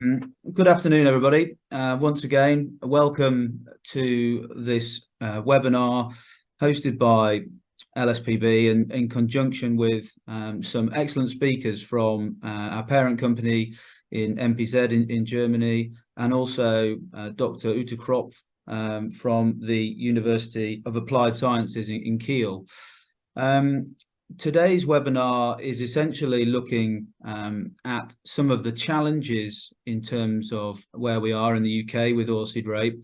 Good afternoon, everybody. Once again, welcome to this webinar hosted by LSPB and in conjunction with some excellent speakers from our parent company in MPZ in Germany, and also Dr. Ute Kropf from the University of Applied Sciences in Kiel. Today's webinar is essentially looking at some of the challenges in terms of where we are in the UK with oilseed rape,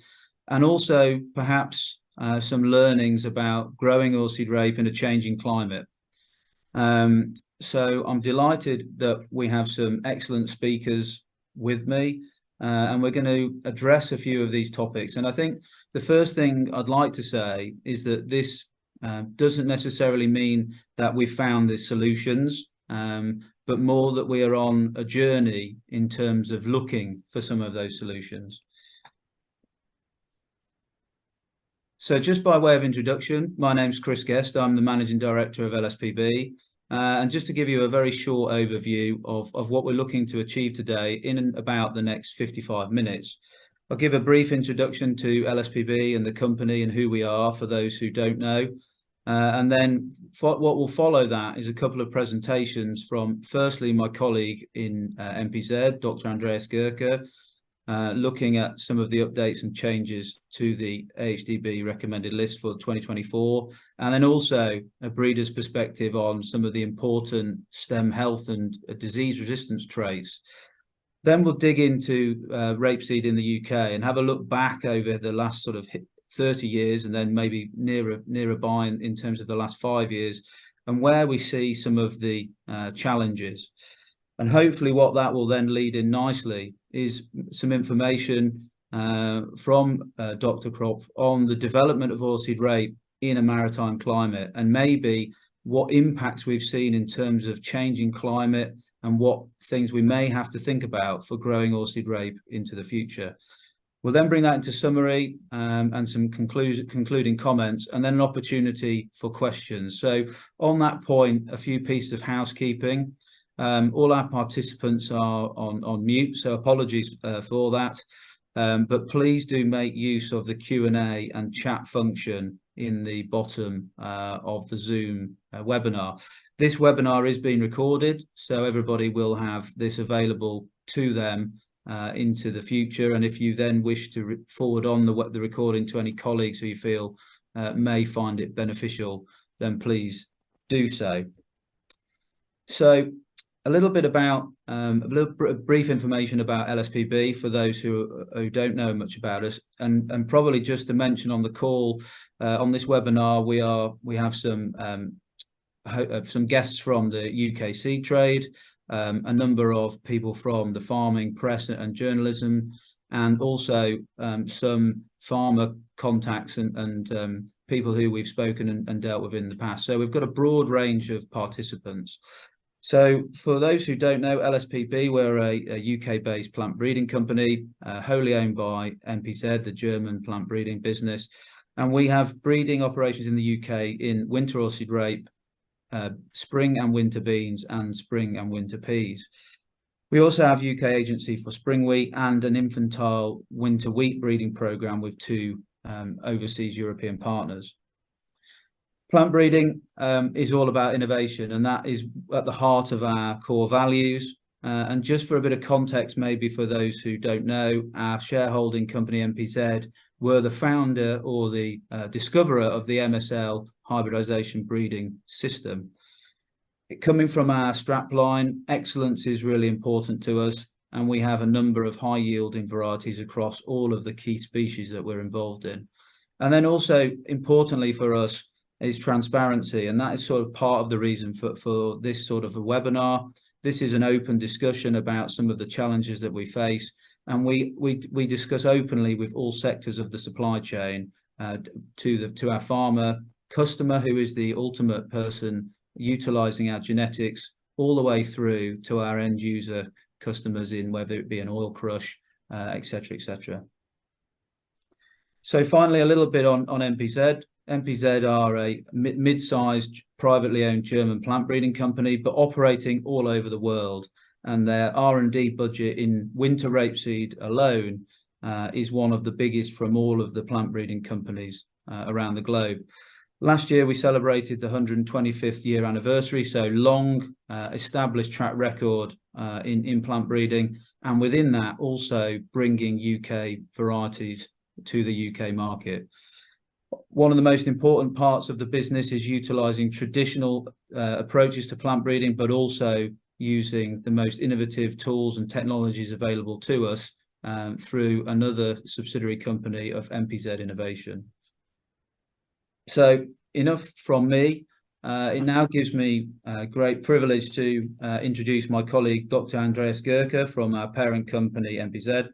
and also perhaps some learnings about growing oilseed rape in a changing climate. So I'm delighted that we have some excellent speakers with me, and we're going to address a few of these topics. And I think the first thing I'd like to say is that this doesn't necessarily mean that we've found the solutions, but more that we are on a journey in terms of looking for some of those solutions. So just by way of introduction, my name's Chris Guest. I'm the Managing Director of LSPB. And just to give you a very short overview of what we're looking to achieve today in and about the next 55 minutes. I'll give a brief introduction to LSPB and the company and who we are for those who don't know. And then what will follow that is a couple of presentations from, firstly, my colleague in MPZ, Dr. Andreas Girke, looking at some of the updates and changes to the AHDB recommended list for 2024, and then also a breeder's perspective on some of the important stem health and disease resistance traits. Then we'll dig into rapeseed in the UK and have a look back over the last sort of 30 years, and then maybe nearer by in terms of the last 5 years, and where we see some of the challenges. And hopefully what that will then lead in nicely is some information from Dr. Kropf on the development of oilseed rape in a maritime climate, and maybe what impacts we've seen in terms of changing climate and what things we may have to think about for growing oilseed rape into the future. We'll then bring that into summary and some concluding comments, and then an opportunity for questions. So on that point, a few pieces of housekeeping. All our participants are on mute, so apologies for that. But please do make use of the Q&A and chat function in the bottom of the Zoom webinar. This webinar is being recorded, so everybody will have this available to them into the future. And if you then wish to forward on the recording to any colleagues who you feel may find it beneficial, then please do so. So a little bit about brief information about LSPB for those who don't know much about us, and probably just to mention on the call on this webinar, we have some guests from the UK seed trade, a number of people from the farming press and journalism, and also some farmer contacts and people who we've spoken and dealt with in the past. So we've got a broad range of participants. So for those who don't know, LSPB, we're a UK-based plant breeding company, wholly owned by MPZ, the German plant breeding business. And we have breeding operations in the UK in winter oilseed rape, spring and winter beans, and spring and winter peas. We also have UK agency for spring wheat and an infantile winter wheat breeding program with two overseas European partners. Plant breeding is all about innovation, and that is at the heart of our core values. And just for a bit of context, maybe for those who don't know, our shareholding company MPZ were the founder or the discoverer of the MSL hybridization breeding system. Coming from our strapline, excellence is really important to us, and we have a number of high yielding varieties across all of the key species that we're involved in. And then also importantly for us is transparency, and that is sort of part of the reason for this sort of a webinar. This is an open discussion about some of the challenges that we face, and we discuss openly with all sectors of the supply chain, to our farmer customer, who is the ultimate person utilizing our genetics, all the way through to our end user customers in whether it be an oil crush, etc., etc. So finally, a little bit on MPZ. MPZ are a mid-sized privately owned German plant breeding company, but operating all over the world. and their R&D budget in winter rapeseed alone is one of the biggest from all of the plant breeding companies around the globe. Last year, we celebrated the 125th year anniversary, so long established track record in plant breeding, and within that, also bringing UK varieties to the UK market. One of the most important parts of the business is utilising traditional approaches to plant breeding, but also using the most innovative tools and technologies available to us through another subsidiary company of MPZ Innovation. So enough from me. It now gives me great privilege to introduce my colleague, Dr. Andreas Girke from our parent company, MPZ.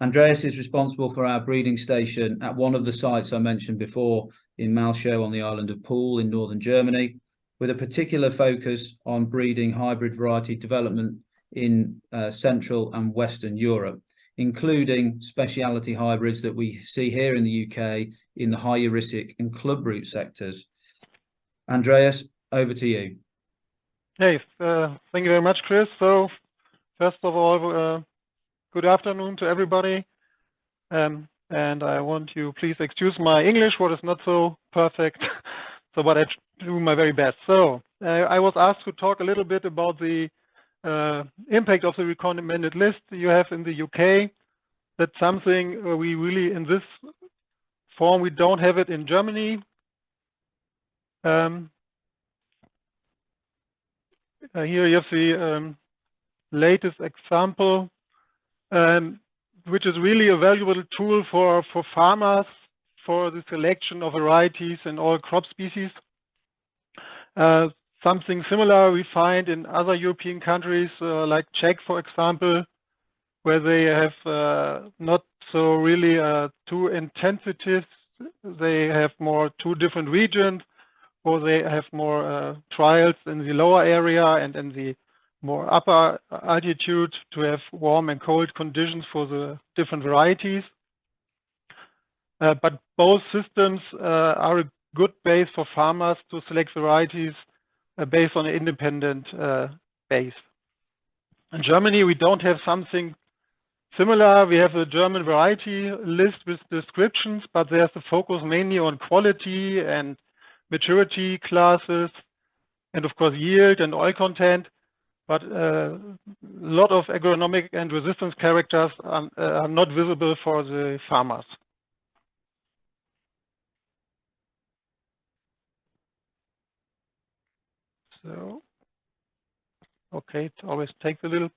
Andreas is responsible for our breeding station at one of the sites I mentioned before in Malchow on the island of Pool in northern Germany, with a particular focus on breeding hybrid variety development in Central and Western Europe, including specialty hybrids that we see here in the UK in the high heuristic and club root sectors. Andreas, over to you. Hey, thank you very much, Chris. So first of all, good afternoon to everybody. And I want you please excuse my English, what is not so perfect, so but I do my very best. So I was asked to talk a little bit about the impact of the recommended list you have in the UK. That's something we really, in this form, we don't have it in Germany. Here you have the latest example, which is really a valuable tool for farmers for the selection of varieties in all crop species. Something similar we find in other European countries, like Czech, for example, where they have not so really two intensities. They have more two different regions, or they have more trials in the lower area and in the more upper altitude to have warm and cold conditions for the different varieties. But both systems are a good base for farmers to select varieties based on an independent base. In Germany, we don't have something similar. We have a German variety list with descriptions, but there's a focus mainly on quality and maturity classes, and of course yield and oil content. But a lot of agronomic and resistance characters are not visible for the farmers. So, okay, it always takes a little.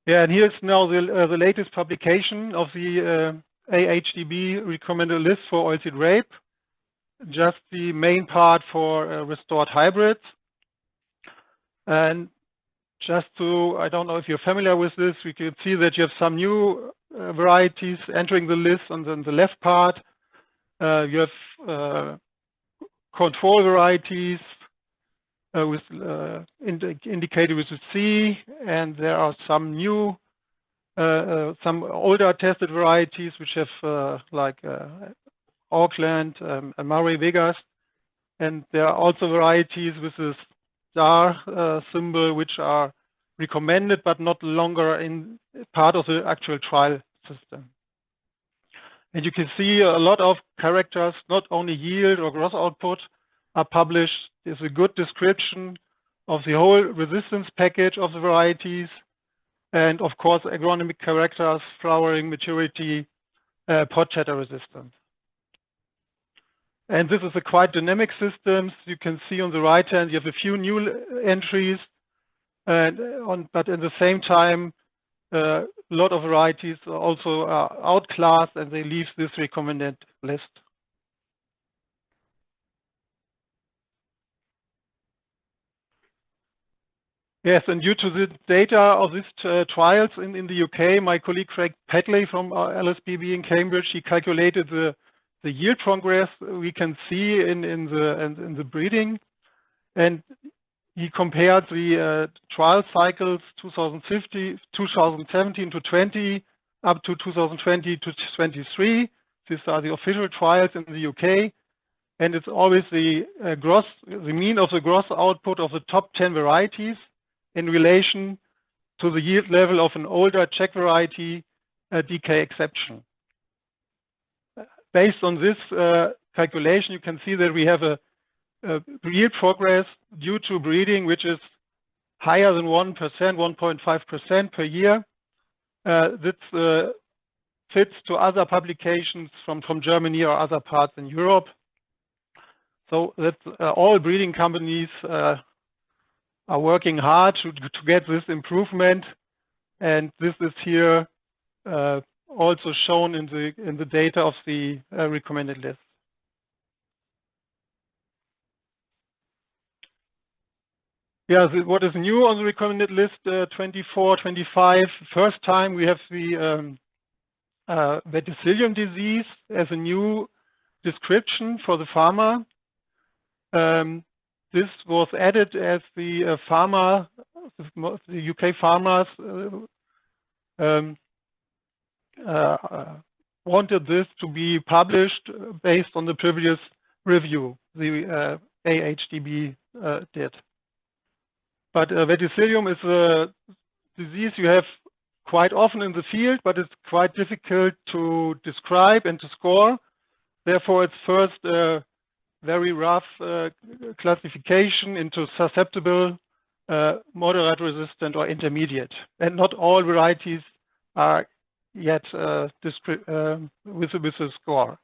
Yeah, and here's now the latest publication of the AHDB recommended list for oilseed rape. Just the main part for restored hybrids. And just to, I don't know if you're familiar with this, we can see that you have some new varieties entering the list on the left part. You have control varieties with indicated with a C, and there are some new, some older tested varieties which have like Auckland, Murray Vegas, and there are also varieties with this star symbol which are recommended but not longer in part of the actual trial system. And you can see a lot of characters, not only yield or gross output, are published. There's a good description of the whole resistance package of the varieties, and of course agronomic characters, flowering, maturity, pod shatter resistance. And this is a quite dynamic system. You can see on the right hand you have a few new entries, and but at the same time a lot of varieties also are outclassed and they leave this recommended list. Yes, and due to the data of these trials in the UK, my colleague Craig Pedley from LSPB in Cambridge, he calculated the yield progress we can see in the breeding, and he compared the trial cycles 2017 to 20 up to 2020 to 23. These are the official trials in the UK, and it's always the mean of the gross output of the top 10 varieties in relation to the yield level of an older Czech variety, DK exception. Based on this calculation, you can see that we have a yield progress due to breeding, which is higher than 1%, 1.5% per year. This fits to other publications from Germany or other parts in Europe. So that all breeding companies are working hard to get this improvement, and this is here also shown in the data of the recommended list. Yeah, what is new on the recommended list 24-25? First time we have the verticillium disease as a new description for the farmer. This was added as the UK farmers wanted this to be published based on the previous review the AHDB did. But verticillium is a disease you have quite often in the field, but it's quite difficult to describe and to score. Therefore, it's first a very rough classification into susceptible, moderate resistant, or intermediate. And not all varieties are yet with a score.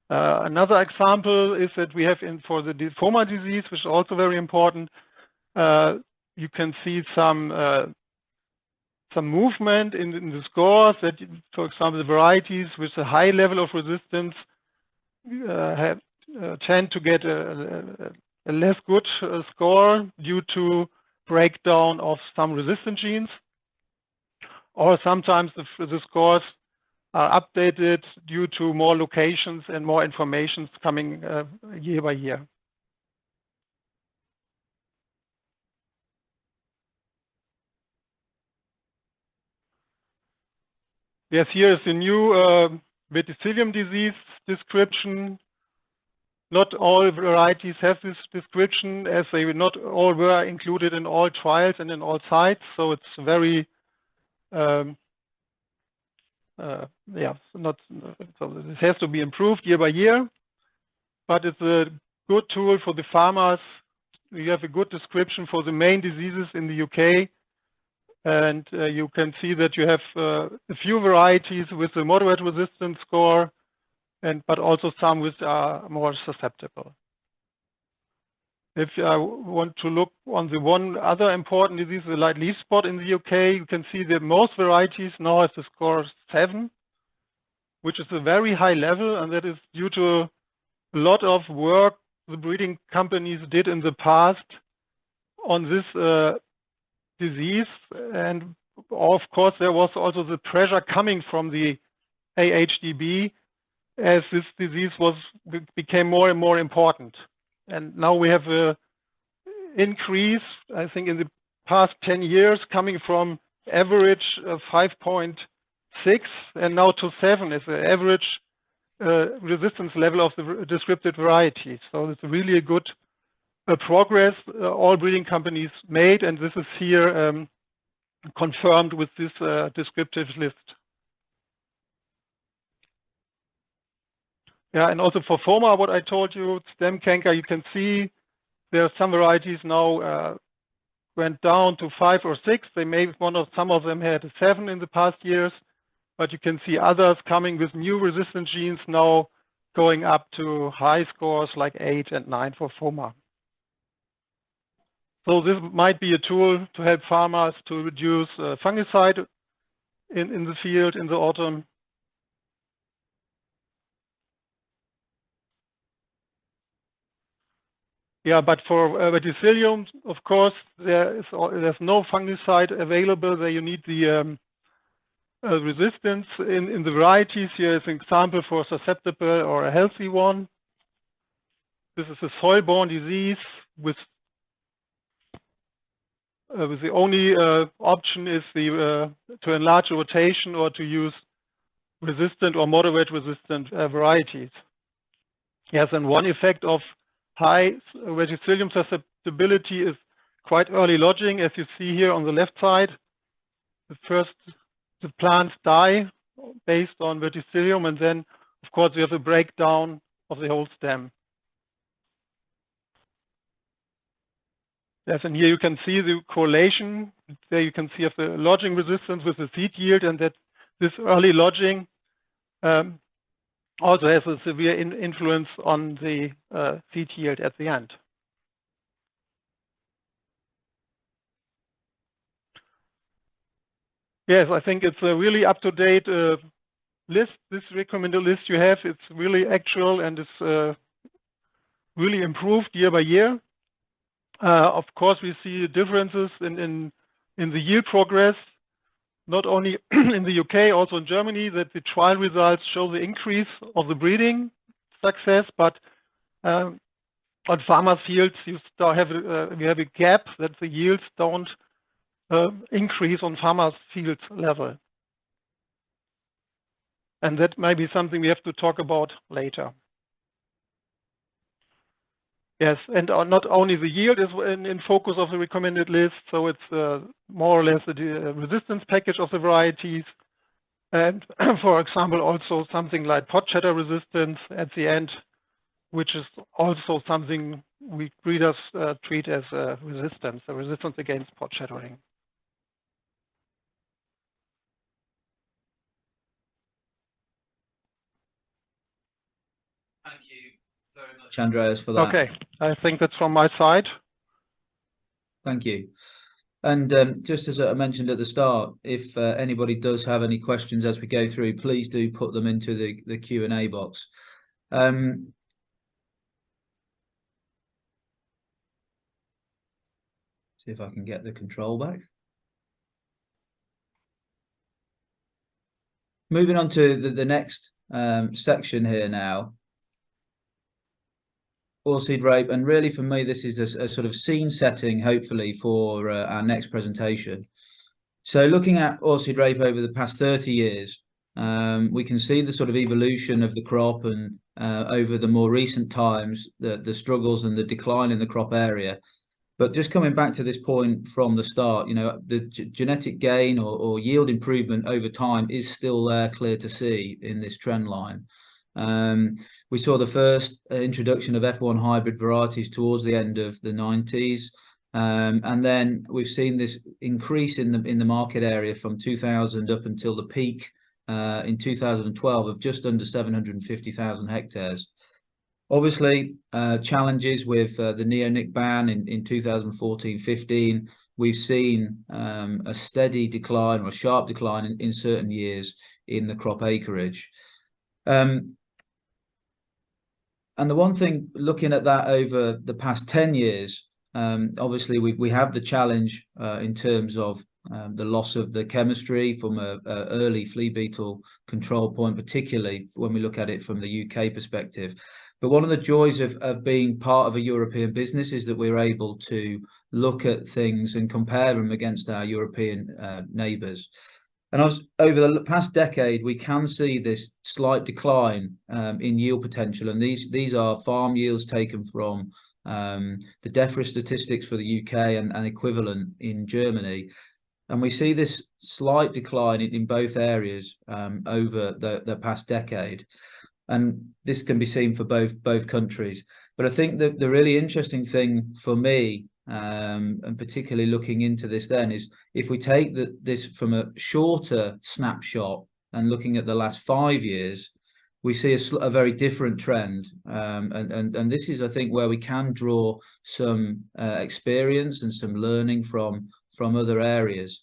Another example is that we have for the deformer disease, which is also very important. You can see some movement in the scores that, for example, the varieties with a high level of resistance tend to get a less good score due to breakdown of some resistant genes, or sometimes the scores are updated due to more locations and more information coming year by year. Yes, here is the new verticillium disease description. Not all varieties have this description, as they not all were included in all trials and in all sites. So it's very so this has to be improved year by year, but it's a good tool for the farmers. You have a good description for the main diseases in the UK, and you can see that you have a few varieties with a moderate resistance score, but also some which are more susceptible. If I want to look on the one other important disease, the light leaf spot in the UK, you can see that most varieties now have the score 7, which is a very high level, and that is due to a lot of work the breeding companies did in the past on this disease. And of course, there was also the pressure coming from the AHDB as this disease became more and more important. And now we have an increase, I think, in the past 10 years, coming from average of 5.6 and now to 7 is the average resistance level of the descripted varieties. So it's really a good progress all breeding companies made, and this is here confirmed with this descriptive list. Yeah, and also for FOMA, what I told you, stem canker, you can see there are some varieties now went down to 5 or 6. They may some of them had a 7 in the past years, but you can see others coming with new resistant genes now going up to high scores like 8 and 9 for FOMA. So this might be a tool to help farmers to reduce fungicide in the field in the autumn. Yeah, but for verticillium, of course, there's no fungicide available. There you need the resistance in the varieties. Here is an example for susceptible or a healthy one. This is a soil-borne disease with the only option is to enlarge the rotation or to use resistant or moderate resistant varieties. Yes, and one effect of high verticillium susceptibility is quite early lodging, as you see here on the left side. The plants die based on verticillium, and then, of course, we have a breakdown of the whole stem. Yes, and here you can see the correlation. There you can see of the lodging resistance with the seed yield, and that this early lodging also has a severe influence on the seed yield at the end. Yes, I think it's a really up-to-date list. This recommended list you have, it's really actual and it's really improved year by year. Of course, we see differences in the yield progress, not only in the UK, also in Germany, that the trial results show the increase of the breeding success, but on farmers' fields, you still have a gap that the yields don't increase on farmers' fields level. And that may be something we have to talk about later. Yes, and not only the yield is in focus of the recommended list, so it's more or less the resistance package of the varieties. And for example, also something like pod shatter resistance at the end, which is also something we breeders treat as a resistance against pod shattering. Thank you very much, Andreas, for that. Okay, I think that's from my side. Thank you. And just as I mentioned at the start, if anybody does have any questions as we go through, please do put them into the Q&A box. See if I can get the control back. Moving on to the next section here now. Oilseed rape, and really for me this is a sort of scene setting hopefully for our next presentation. So looking at oilseed rape over the past 30 years, we can see the sort of evolution of the crop, and over the more recent times the struggles and the decline in the crop area. But just coming back to this point from the start, you know, the genetic gain or yield improvement over time is still there, clear to see in this trend line. We saw the first introduction of F1 hybrid varieties towards the end of the 90s, and then we've seen this increase in the market area from 2000 up until the peak in 2012 of just under 750,000 hectares. Obviously, challenges with the neonic ban in 2014-15. We've seen a steady decline or a sharp decline in certain years in the crop acreage. And the one thing, looking at that over the past 10 years, obviously we have the challenge in terms of the loss of the chemistry from a early flea beetle control point, particularly when we look at it from the UK perspective. But one of the joys of being part of a European business is that we're able to look at things and compare them against our European neighbours. And over the past decade, we can see this slight decline in yield potential. And these are farm yields taken from the DEFRA statistics for the UK and equivalent in Germany. And we see this slight decline in both areas over the past decade. And this can be seen for both countries. But I think that the really interesting thing for me, and particularly looking into this then, is if we take this from a shorter snapshot and looking at the last 5 years, we see a very different trend. And this is, I think, where we can draw some experience and some learning from other areas.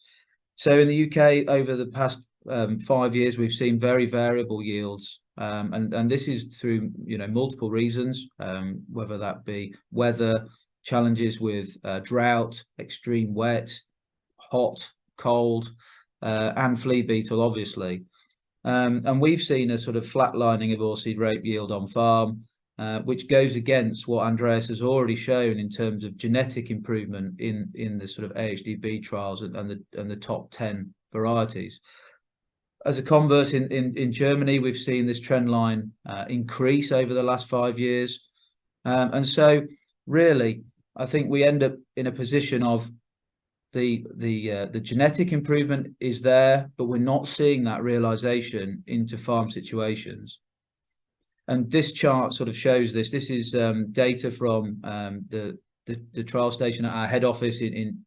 So in the UK, over the past 5 years, we've seen very variable yields. And this is through multiple reasons, whether that be weather, challenges with drought, extreme wet, hot, cold, and flea beetle, obviously. And we've seen a sort of flatlining of oilseed rape yield on farm, which goes against what Andreas has already shown in terms of genetic improvement in the sort of AHDB trials and the top 10 varieties. As a converse, in Germany, we've seen this trend line increase over the last 5 years. And so really, I think we end up in a position of the genetic improvement is there, but we're not seeing that realization into farm situations. And this chart sort of shows this. This is data from the trial station at our head office in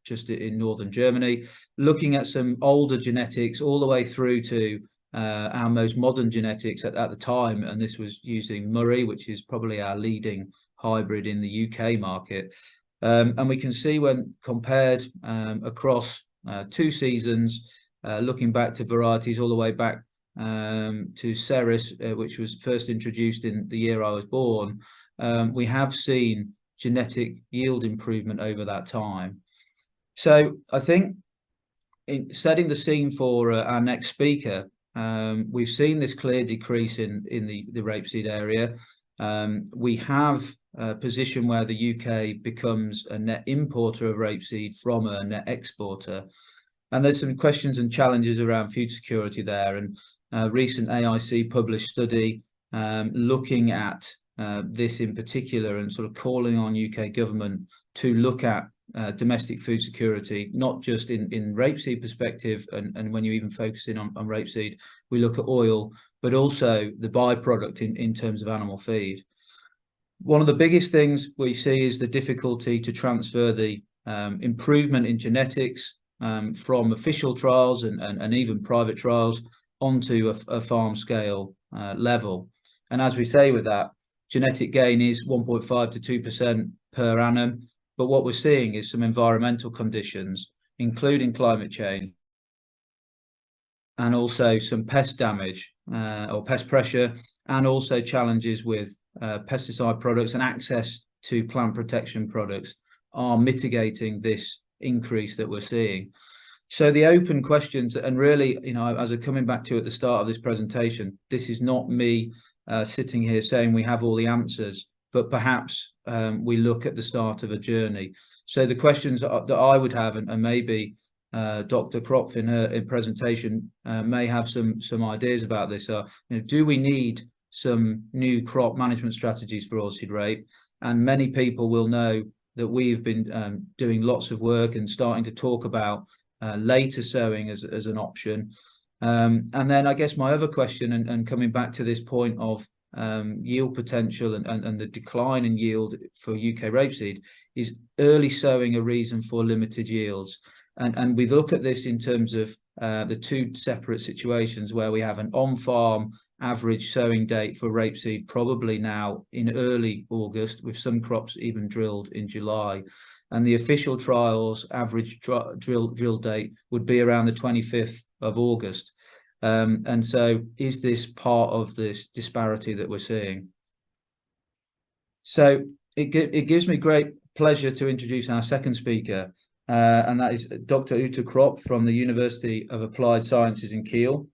northern Germany, looking at some older genetics all the way through to our most modern genetics at the time. And this was using Murray, which is probably our leading hybrid in the UK market. And we can see when compared across 2 seasons, looking back to varieties all the way back to Ceres, which was first introduced in the year I was born, we have seen genetic yield improvement over that time. So I think in setting the scene for our next speaker, we've seen this clear decrease in the rapeseed area. We have a position where the UK becomes a net importer of rapeseed from a net exporter. And there's some questions and challenges around food security there. And a recent AIC published study looking at this in particular and sort of calling on UK government to look at domestic food security, not just in rapeseed perspective, and when you even focus in on rapeseed, we look at oil, but also the byproduct in terms of animal feed. One of the biggest things we see is the difficulty to transfer the improvement in genetics from official trials and even private trials onto a farm scale level. And as we say with that, genetic gain is 1.5 to 2% per annum. But what we're seeing is some environmental conditions, including climate change, and also some pest damage or pest pressure, and also challenges with pesticide products and access to plant protection products are mitigating this increase that we're seeing. So the open questions, and really, you know, as I'm coming back to at the start of this presentation, this is not me sitting here saying we have all the answers, but perhaps we look at the start of a journey. So the questions that I would have, and maybe Dr. Kropf in her presentation may have some ideas about this, are, you know, do we need some new crop management strategies for oilseed rape? And many people will know that we've been doing lots of work and starting to talk about later sowing as an option. And then I guess my other question, and coming back to this point of yield potential and the decline in yield for UK rapeseed, is early sowing a reason for limited yields? And we look at this in terms of the 2 separate situations where we have an on-farm average sowing date for rapeseed probably now in early August, with some crops even drilled in July. And the official trials average drill date would be around the 25th of August. And so is this part of this disparity that we're seeing? So it gives me great pleasure to introduce our second speaker, and that is Dr. Ute Kropf from the University of Applied Sciences in Kiel.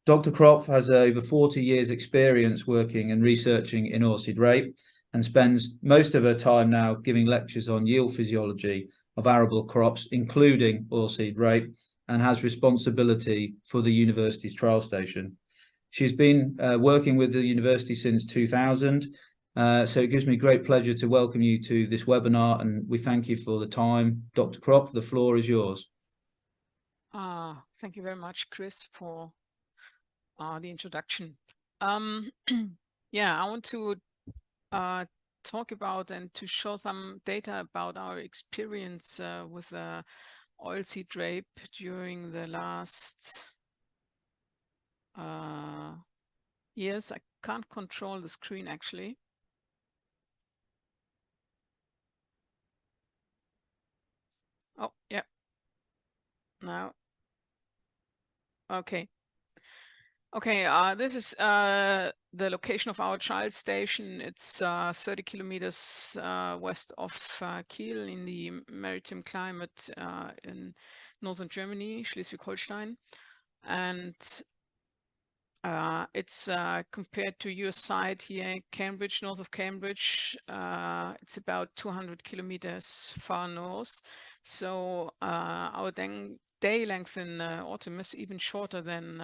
Dr. Kropf has over 40 years experience working and researching in oilseed rape, and spends most of her time now giving lectures on yield physiology of arable crops, including oilseed rape, and has responsibility for the university's trial station. She's been working with the university since 2000, so it gives me great pleasure to welcome you to this webinar, and we thank you for the time. Dr. Kropf, the floor is yours. Thank you very much, Chris, for the introduction. Yeah, I want to talk about and to show some data about our experience with oilseed rape during the last years. I can't control the screen actually. Oh, yeah. Now. Okay. Okay, this is the location of our trial station. It's 30 kilometers west of Kiel in the maritime climate in northern Germany, Schleswig-Holstein. And it's compared to your site here, Cambridge, north of Cambridge. It's about 200 kilometers far north. So our day length in autumn is even shorter than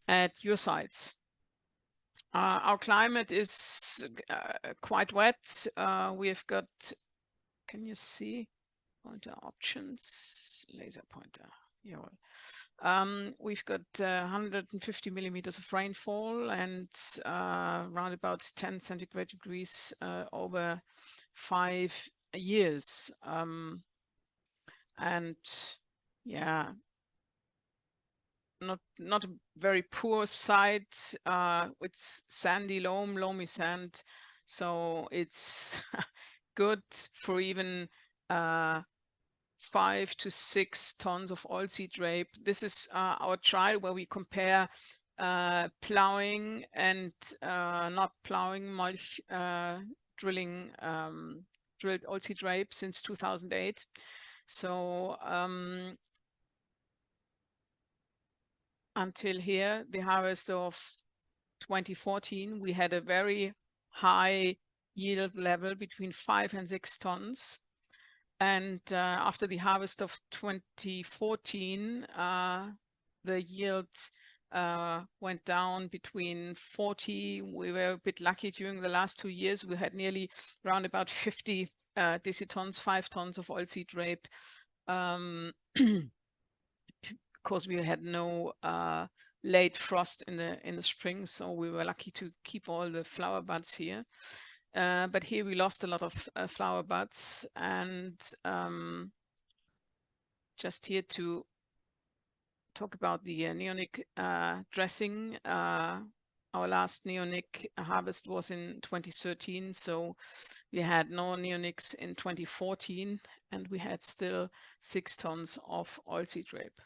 at your sites. Our climate is quite wet. We have got can you see pointer options, laser pointer? Yeah. We've got 150 millimeters of rainfall and around about 10 centigrade degrees over 5 years. And yeah, not a very poor site. It's sandy loamy sand, so it's good for even 5 to 6 tons of oilseed rape. This is our trial where we compare plowing and not plowing, mulch drilling drilled oilseed rape since 2008. So until here, the harvest of 2014, we had a very high yield level between 5 and 6 tons. And after the harvest of 2014, the yield went down between 40. We were a bit lucky during the last 2 years. We had nearly around about 50 decitons, 5 tons of oilseed rape. Because we had no late frost in the spring, so we were lucky to keep all the flower buds here. But here we lost a lot of flower buds, and just here to talk about the neonic dressing. Our last neonic harvest was in 2013, so we had no neonics in 2014, and we had still 6 tons of oilseed rape.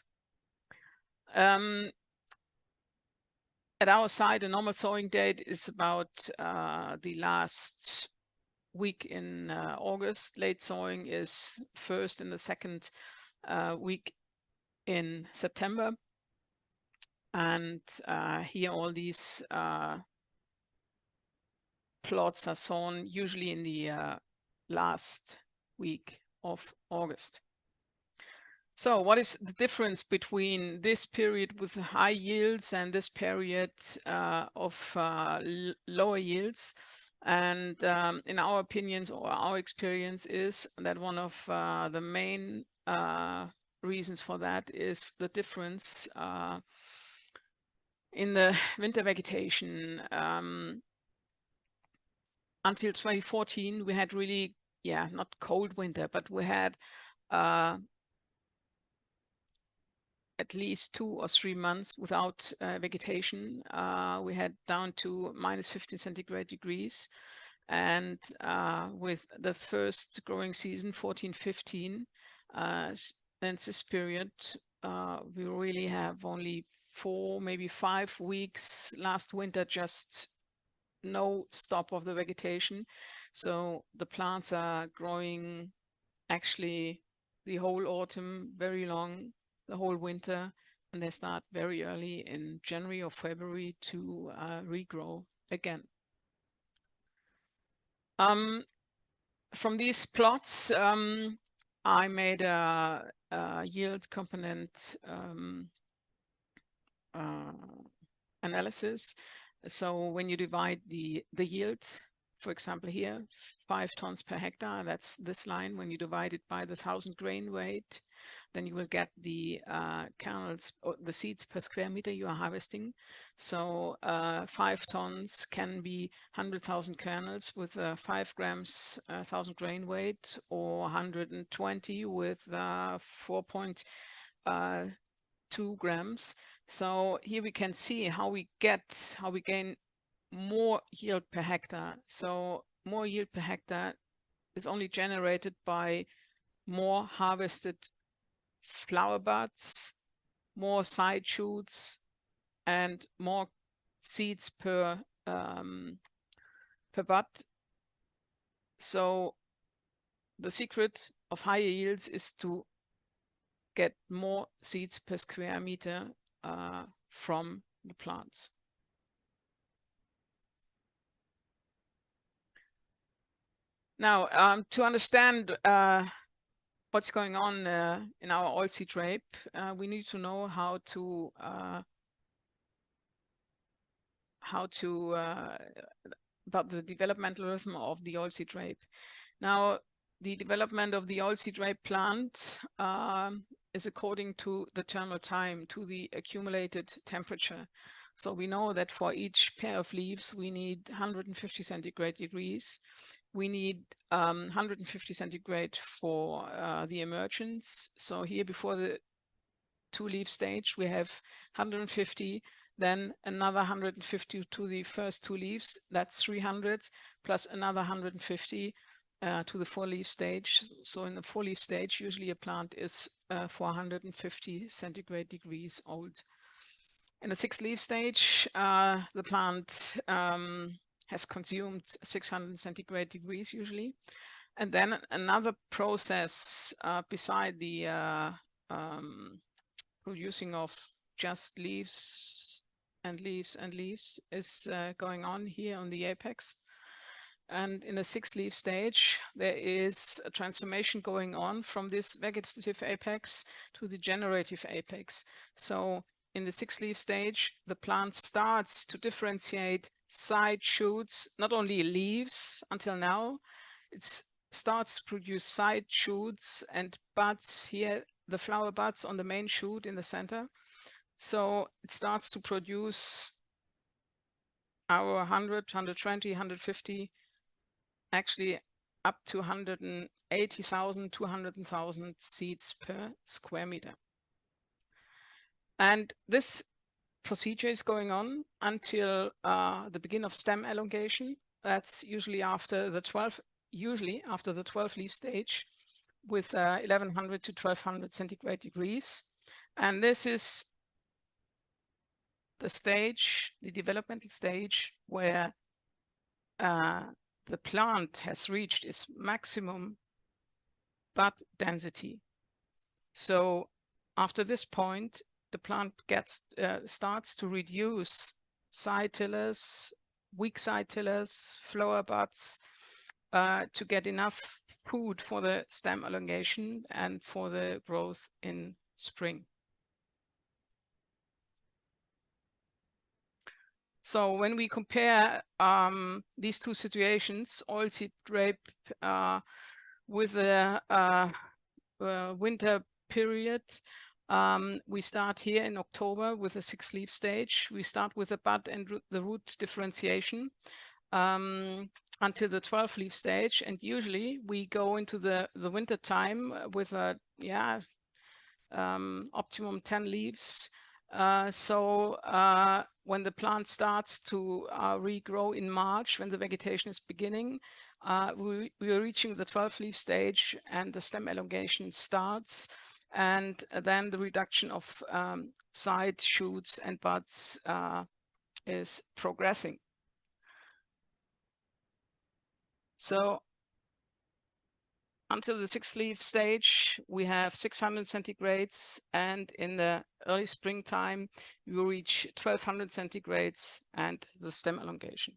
At our side, a normal sowing date is about the last week in August. Late sowing is first and the second week in September. And here all these plots are sown usually in the last week of August. So what is the difference between this period with high yields and this period of lower yields? And in our opinions or our experience is that one of the main reasons for that is the difference in the winter vegetation. Until 2014, we had really, not cold winter, but we had at least 2 or 3 months without vegetation. We had down to minus 15 centigrade degrees. And with the first growing season, 14-15, and this period, we really have only 4, maybe 5 weeks last winter, just no stop of the vegetation. So the plants are growing actually the whole autumn, very long, the whole winter, and they start very early in January or February to regrow again. From these plots, I made a yield component analysis. So when you divide the yield, for example here, 5 tons per hectare, that's this line. When you divide it by the 1,000 grain weight, then you will get the kernels, or the seeds per square meter you are harvesting. So 5 tons can be 100,000 kernels with 5 grams 1,000 grain weight, or 120 with 4.2 grams. So here we can see how we gain more yield per hectare. So more yield per hectare is only generated by more harvested flower buds, more side shoots, and more seeds per bud. So the secret of higher yields is to get more seeds per square meter from the plants. Now, to understand what's going on in our oilseed rape, we need to know how to about the developmental rhythm of the oilseed rape. Now, the development of the oilseed rape plant is according to the terminal time, to the accumulated temperature. So we know that for each pair of leaves, we need 150 centigrade degrees. We need 150 centigrade for the emergence. So here before the two-leaf stage, we have 150, then another 150 to the first two leaves, that's 300, plus another 150 to the four-leaf stage. So in the four-leaf stage, usually a plant is 450 centigrade degrees old. In the six-leaf stage, the plant has consumed 600 centigrade degrees usually. And then another process beside the producing of just leaves and leaves and leaves is going on here on the apex. And in the six-leaf stage, there is a transformation going on from this vegetative apex to the generative apex. So in the six-leaf stage, the plant starts to differentiate side shoots, not only leaves until now, it starts to produce side shoots and buds here, the flower buds on the main shoot in the center. So it starts to produce our 100, 120, 150, actually up to 180,000, 200,000 seeds per square meter. And this procedure is going on until the beginning of stem elongation. That's usually after the 12 leaf stage with 1100 to 1200 centigrade degrees. And this is the stage, the developmental stage, where the plant has reached its maximum bud density. So after this point, the plant starts to reduce side tillers, weak side tillers, flower buds, to get enough food for the stem elongation and for the growth in spring. So when we compare these two situations, oilseed rape with the winter period, we start here in October with a six-leaf stage. We start with the bud and the root differentiation until the 12-leaf stage, and usually we go into the winter time with a optimum 10 leaves. So when the plant starts to regrow in March, when the vegetation is beginning, we are reaching the 12-leaf stage and the stem elongation starts, and then the reduction of side shoots and buds is progressing. So until the six-leaf stage, we have 600 centigrades, and in the early springtime, you reach 1200 centigrades and the stem elongation.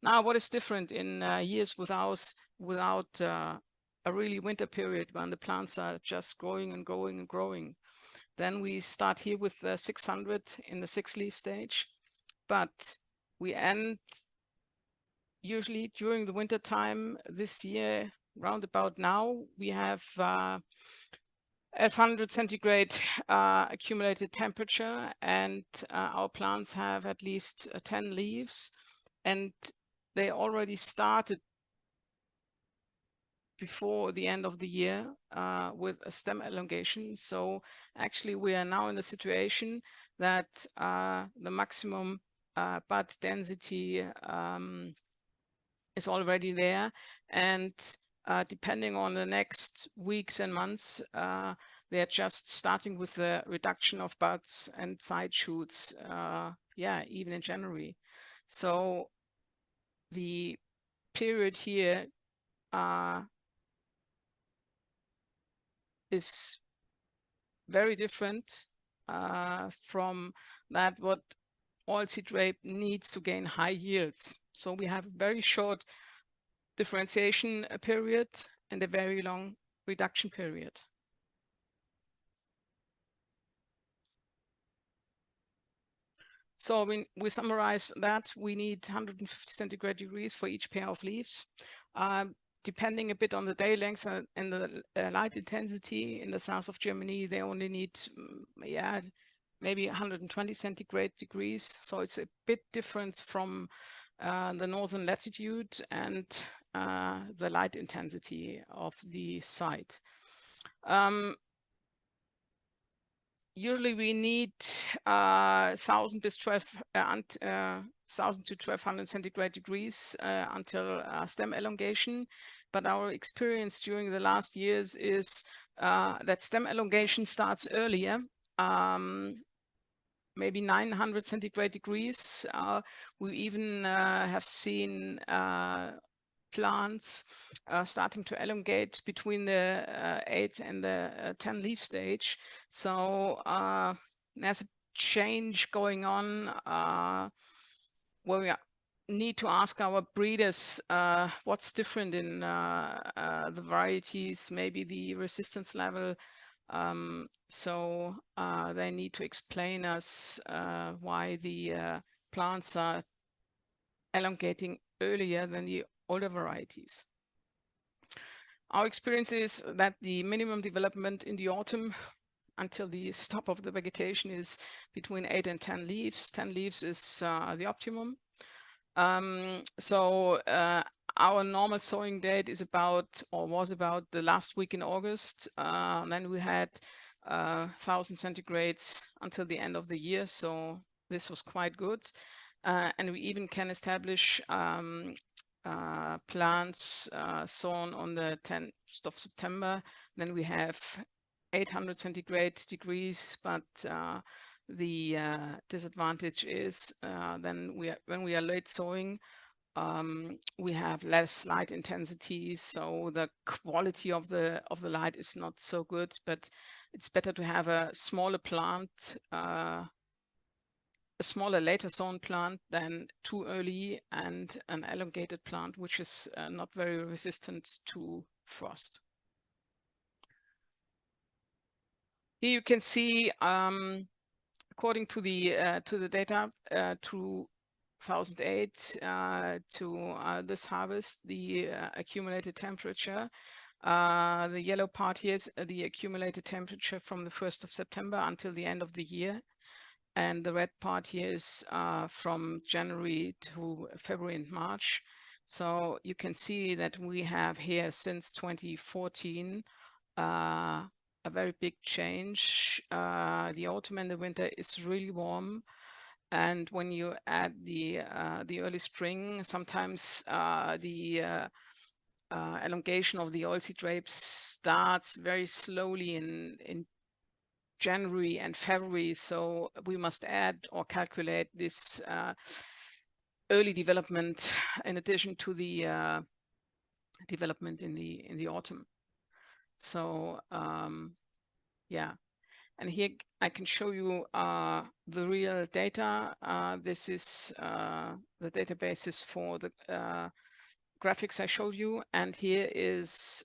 Now, what is different in years without a really winter period when the plants are just growing and growing and growing? Then we start here with 600 in the six-leaf stage, but we end usually during the winter time. This year, round about now, we have 100 centigrade accumulated temperature, and our plants have at least 10 leaves, and they already started before the end of the year with a stem elongation. So actually we are now in the situation that the maximum bud density is already there, and depending on the next weeks and months, they're just starting with the reduction of buds and side shoots, even in January. So the period here is very different from that what oilseed rape needs to gain high yields. So we have a very short differentiation period and a very long reduction period. So when we summarize that, we need 150 centigrade degrees for each pair of leaves. depending a bit on the day length and the light intensity. In the south of Germany, they only need, yeah, maybe 120 centigrade degrees. So it's a bit different from the northern latitude and the light intensity of the site. Usually we need 1,000 to 1,200 centigrade degrees until stem elongation. But our experience during the last years is that stem elongation starts earlier, maybe 900 centigrade degrees. We even have seen plants starting to elongate between the 8th and the 10 leaf stage. So there's a change going on where we need to ask our breeders what's different in the varieties, maybe the resistance level. So they need to explain us why the plants are elongating earlier than the older varieties. Our experience is that the minimum development in the autumn until the stop of the vegetation is between 8 and 10 leaves. 10 leaves is the optimum. So our normal sowing date is about, or was about, the last week in August. Then we had 1,000 centigrades until the end of the year. So this was quite good. And we even can establish plants sown on the 10th of September. Then we have 800 centigrade degrees, but the disadvantage is then when we are late sowing, we have less light intensity, so the quality of the light is not so good. But it's better to have a smaller plant, a smaller later sown plant than too early and an elongated plant which is not very resistant to frost. Here you can see, according to the data, 2008 to this harvest, the accumulated temperature. The yellow part here is the accumulated temperature from the 1st of September until the end of the year. And the red part here is from January to February and March. So you can see that we have here since 2014 a very big change. The autumn and the winter is really warm. And when you add the early spring, sometimes the elongation of the oilseed drapes starts very slowly in January and February. So we must add or calculate this early development in addition to the development in the autumn. So yeah, and here I can show you the real data. This is the databases for the graphics I showed you, and here is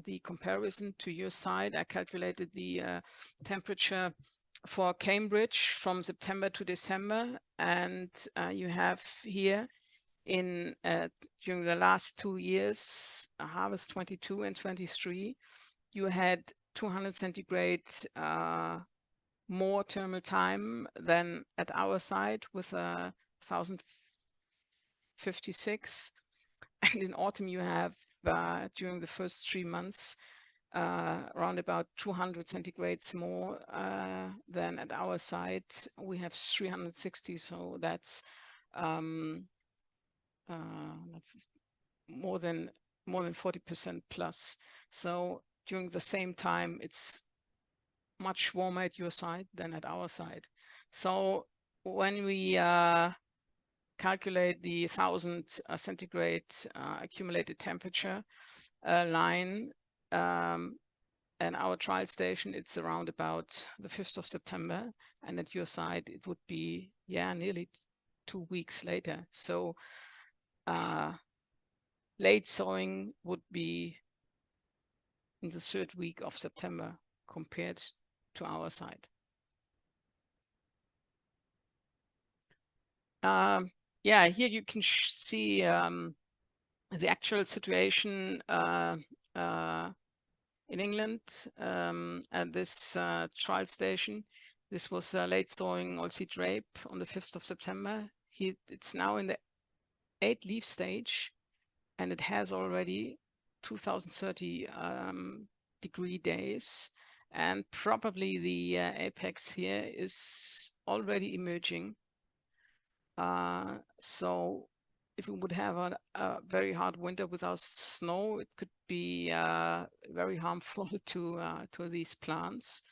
the comparison to your side. I calculated the temperature for Cambridge from September to December, and you have here in during the last 2 years, harvest 22 and 23, you had 200 centigrade more thermal time than at our side with 1056. And in autumn you have during the first 3 months around about 200 centigrades more than at our side. We have 360, so that's more than 40% plus. So during the same time, it's much warmer at your side than at our side. So when we calculate the 1,000 centigrade accumulated temperature line and our trial station, it's around about the 5th of September, and at your side it would be, yeah, nearly 2 weeks later. So late sowing would be in the 3rd week of September compared to our side. Yeah, here you can see the actual situation in England at this trial station. This was late sowing oilseed rape on the 5th of September. It's now in the 8 leaf stage, and it has already 2030 degree days, and probably the apex here is already emerging. So if we would have a very hard winter without snow, it could be very harmful to these plants.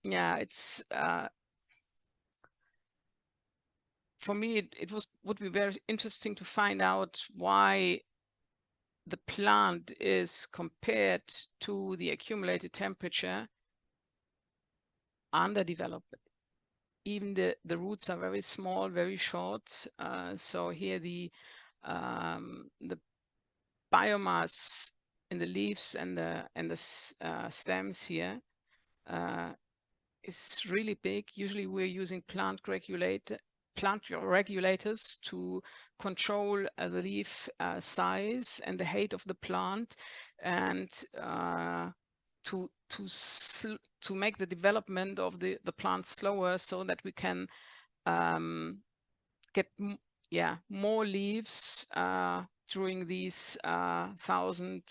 Yeah, it's for me, it would be very interesting to find out why the plant is, compared to the accumulated temperature, underdeveloped. Even the roots are very small, very short. So here the biomass in the leaves and the stems here is really big. Usually we're using plant regulators to control the leaf size and the height of the plant, and to make the development of the plant slower, so that we can get more leaves during these 1,000,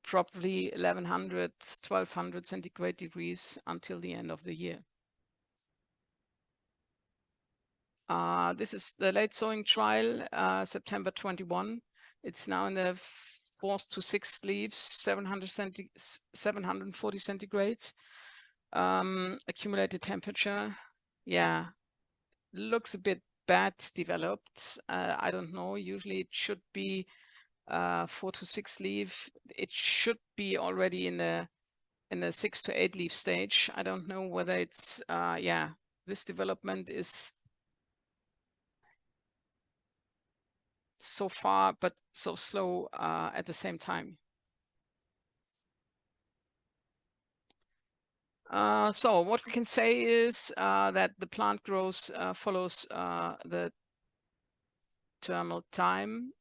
probably 1,100, 1,200 centigrade degrees until the end of the year. This is the late sowing trial, September 21. It's now in the 4th to 6th leaves, 740 centigrades. Accumulated temperature, yeah, looks a bit bad developed. I don't know, usually it should be 4 to 6 leaf. It should be already in the 6 to 8 leaf stage. I don't know whether it's this development is so far but so slow at the same time. So what we can say is that the plant growth follows the terminal time.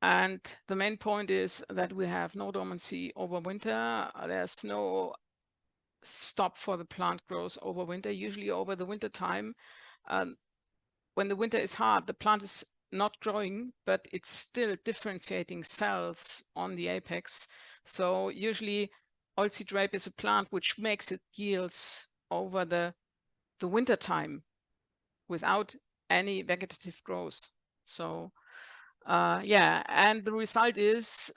And the main point is that we have no dormancy over winter. There's no stop for the plant growth over winter. Usually over the winter time, when the winter is hard, the plant is not growing, but it's still differentiating cells on the apex. So usually oilseed rape is a plant which makes its yields over the winter time without any vegetative growth. So and the result is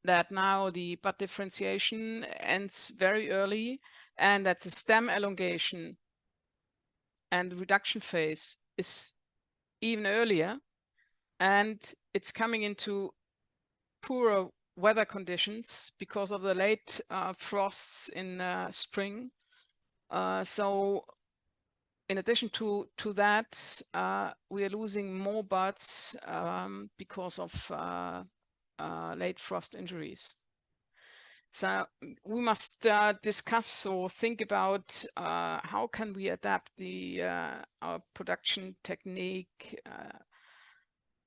that now the bud differentiation ends very early, and that the stem elongation and the reduction phase is even earlier, and it's coming into poorer weather conditions because of the late frosts in spring. So in addition to that, we are losing more buds because of late frost injuries. So we must discuss or think about how can we adapt our production technique,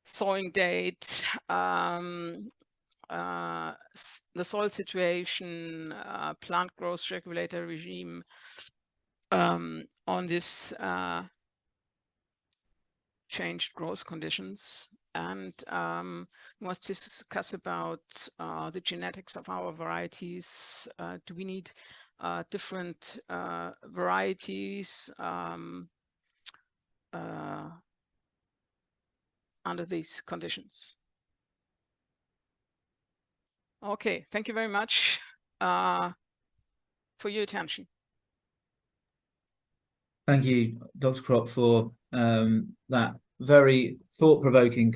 sowing date, the soil situation, plant growth regulator regime on this changed growth conditions. And we must discuss about the genetics of our varieties. Do we need different varieties under these conditions? Okay, thank you very much for your attention. Thank you, Dr. Kropf, for that very thought-provoking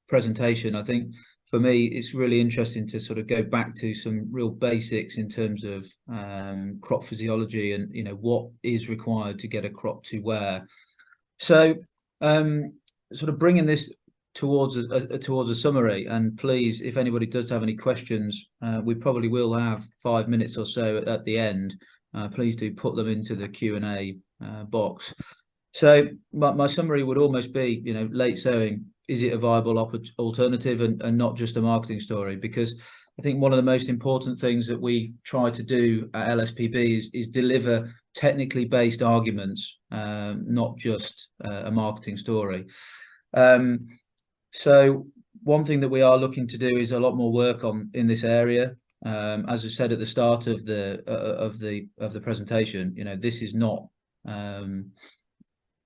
presentation. I think for me, it's really interesting to sort of go back to some real basics in terms of crop physiology and, you know, what is required to get a crop to where. So sort of bringing this towards a summary, and please, if anybody does have any questions, we probably will have 5 minutes or so at the end. please do put them into the Q&A box. So my summary would almost be, late sowing, is it a viable alternative and not just a marketing story? Because I think one of the most important things that we try to do at LSPB is deliver technically based arguments, not just a marketing story. So one thing that we are looking to do is a lot more work in this area. As I said at the start of the presentation, this is not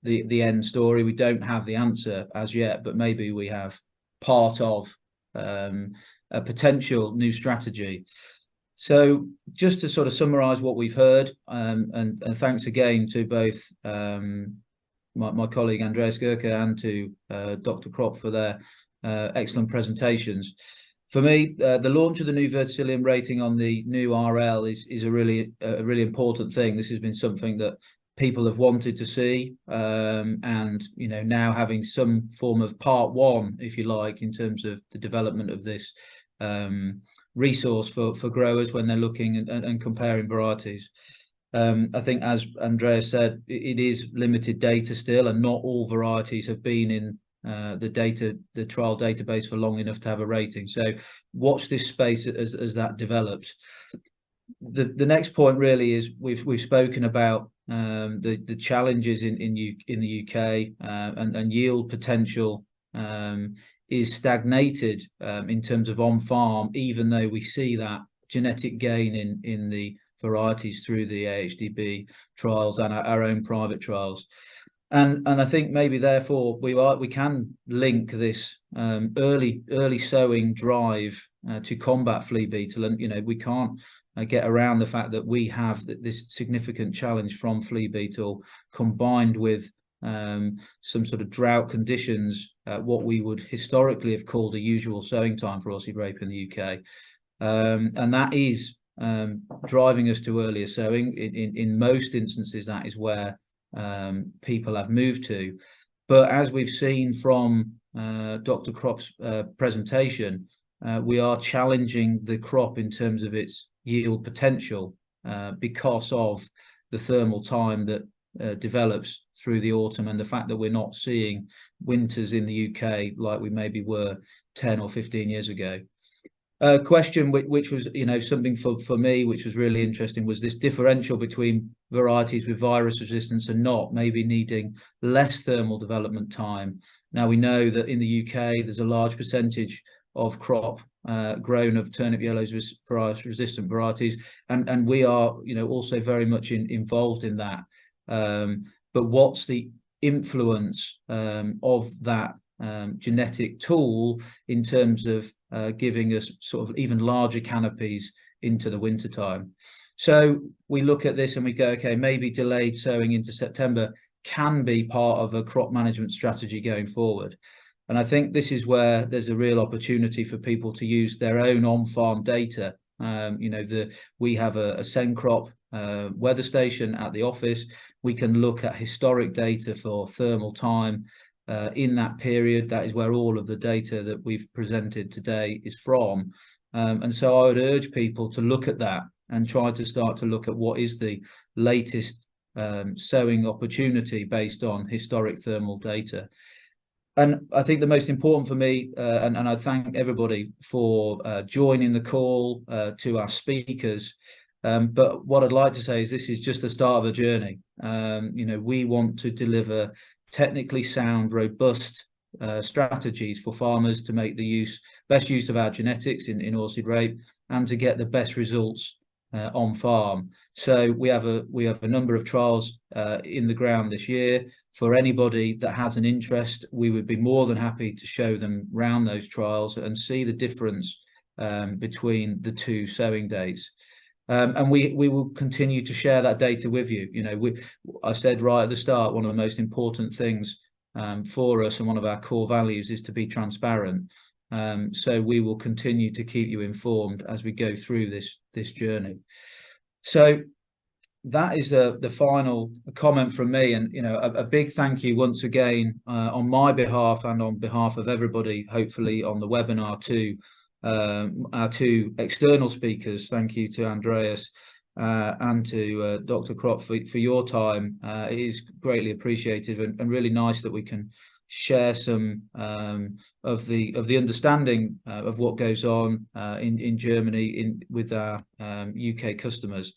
the end story. We don't have the answer as yet, but maybe we have part of a potential new strategy. So just to sort of summarize what we've heard, and thanks again to both my colleague Andreas Girke and to Dr. Kropf for their excellent presentations. For me, the launch of the new verticillium rating on the new RL is a really important thing. This has been something that people have wanted to see, and now having some form of part one, if you like, in terms of the development of this resource for growers when they're looking and comparing varieties. I think, as Andreas said, it is limited data still, and not all varieties have been in the trial database for long enough to have a rating. So watch this space as that develops. The next point really is we've spoken about the challenges in the UK, and yield potential is stagnated in terms of on farm, even though we see that genetic gain in the varieties through the AHDB trials and our own private trials. And I think maybe therefore we can link this early sowing drive to combat flea beetle, and we can't get around the fact that we have this significant challenge from flea beetle combined with some sort of drought conditions, what we would historically have called a usual sowing time for oilseed rape in the UK, and that is driving us to earlier sowing. In most instances, that is where people have moved to. But as we've seen from Dr. Kropf's presentation, we are challenging the crop in terms of its yield potential because of the thermal time that develops through the autumn, and the fact that we're not seeing winters in the UK like we maybe were 10 or 15 years ago. Question which was something for me which was really interesting was this differential between varieties with virus resistance and not, maybe needing less thermal development time. Now we know that in the UK there's a large percentage of crop grown of turnip yellows with virus resistant varieties, and we are also very much involved in that, but what's the influence of that genetic tool in terms of giving us sort of even larger canopies into the winter time? So we look at this and we go, okay, maybe delayed sowing into September can be part of a crop management strategy going forward. And I think this is where there's a real opportunity for people to use their own on-farm data. We have a Sencrop weather station at the office. We can look at historic data for thermal time in that period. That is where all of the data that we've presented today is from. And so I would urge people to look at that and try to start to look at what is the latest sowing opportunity based on historic thermal data. And I think the most important for me, and I thank everybody for joining the call, to our speakers, but what I'd like to say is this is just the start of a journey. We want to deliver technically sound, robust strategies for farmers to make the best use of our genetics in oilseed rape and to get the best results on farm. So we have a number of trials in the ground this year. For anybody that has an interest, we would be more than happy to show them round those trials and see the difference between the two sowing dates. And we will continue to share that data with you. I said right at the start, one of the most important things for us and one of our core values is to be transparent. So we will continue to keep you informed as we go through this journey. So that is the final comment from me, and a big thank you once again on my behalf and on behalf of everybody, hopefully on the webinar, to our two external speakers. Thank you to Andreas and to Dr. Kropf for your time. It is greatly appreciated, and really nice that we can share some of the understanding of what goes on in Germany with our UK customers.